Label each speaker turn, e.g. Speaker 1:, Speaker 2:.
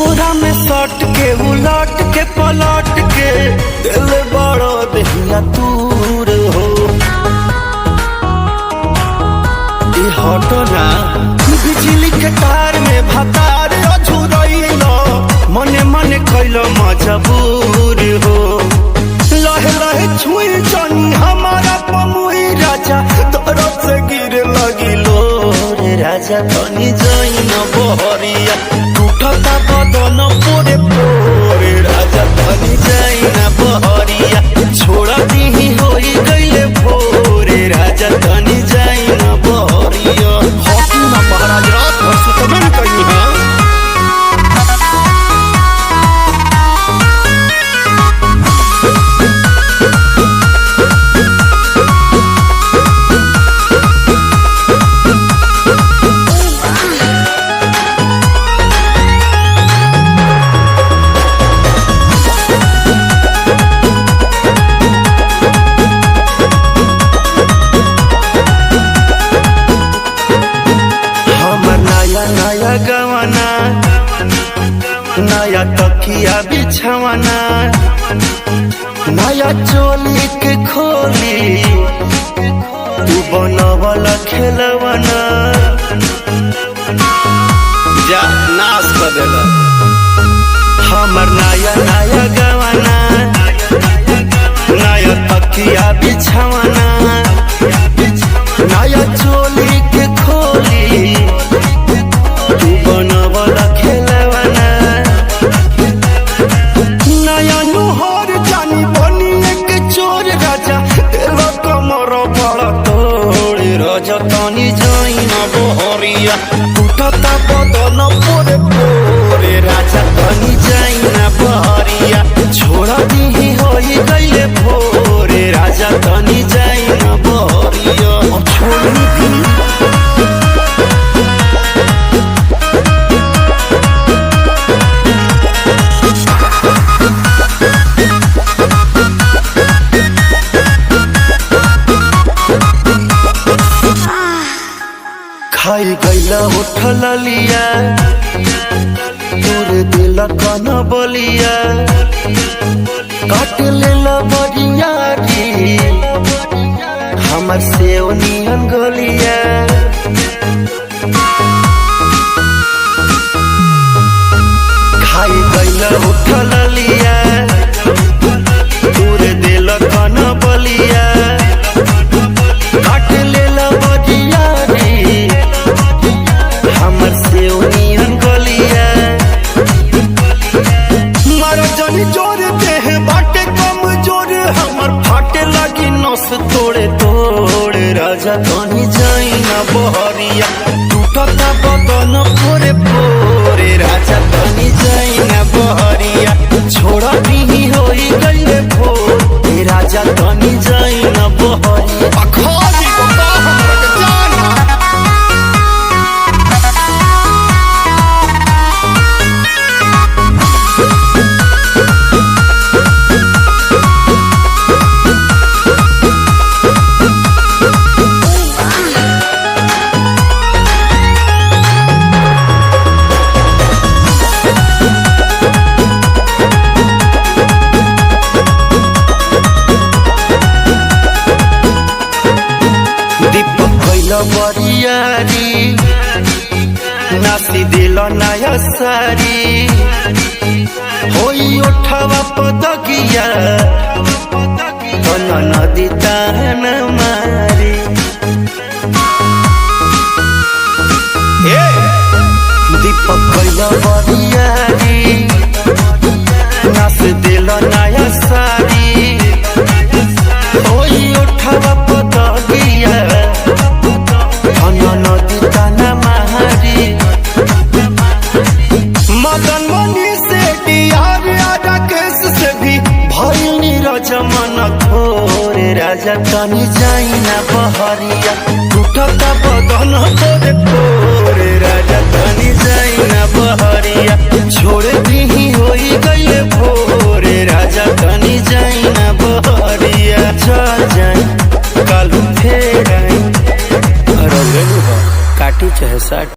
Speaker 1: कोरा में सट के उलट के पलट के दिल बड़ो दहिया दूर हो हटो ना। बिजली के तार में भतार अझुरैलो मने मने कैलो मजबूर हो। लहे लहे छुई जानी हमारा पमुई राजा तोरो से गिर लगिलो रे राजा तनी जाई न बहरिया टूटता बदन पोरे पोरे राजा तनी जाई न बहरिया छोड़ा दी होई गइले भोरे राजा तनी जाई न बहरिया। हॉकी ना महाराज रात भर सुतबे न कहीं है। नया गवाना नया तकिया बिछवाना नया चोली के खोली तू बनवला खेलवाना जा नाश कर देला। हमर नया नया गवाना नया तकिया बिछवाना नया चोली के खोली बनवला खेलवाना नया नुहर जानी बनी एक चोर राजा तेरा कमर बड़ा तोड़ राजा तनी जाई न बहरिया टूटता बदन पोरे पोरे राजा तनी जाई न बहरिया छोड़ा दी होई गइले भोरे राजा तनी जाई न बहरिया छोड़ी दी। खाई गैला उठल लिया दूर दिल कन बलिया काट लेला बरियारी हमर सेव नियन गलिया। खाई गैला उठल लिया दूर दिल कन बलिया काट लेला बरियारी हमर से उनियन गलिया। मारा जानी जोर देह बाटे कम जोर हमर फाटे लगी नस तोड़े तोड़े राजा तनी जाई न बहरिया टूटता बदन पोरे पोरे राजा तनी जाई न बहरिया छोड़ा दी होई गइले भोरे राजा तनी जाई न बहरिया। अखाली बता हमरा के जाना बरियारी नासी दिल नया सारी होई उठवा पदगिया नदी तान मारी दीपक कैला बरियारी नास दिल नया सारी होई उठवा पदगिया नदी ताना मारी मदन मनी से डियार राकेश से भी भइल नीरज मन थोरे राजा तनी जाई न बहरिया टूटता बदन पोरे पोरे राजा तनी जाई न बहरिया छोड़ दी होई गइले भोरे राजा तनी जाई न बहरिया चल जाई कालू फेर काटी चाहे साट।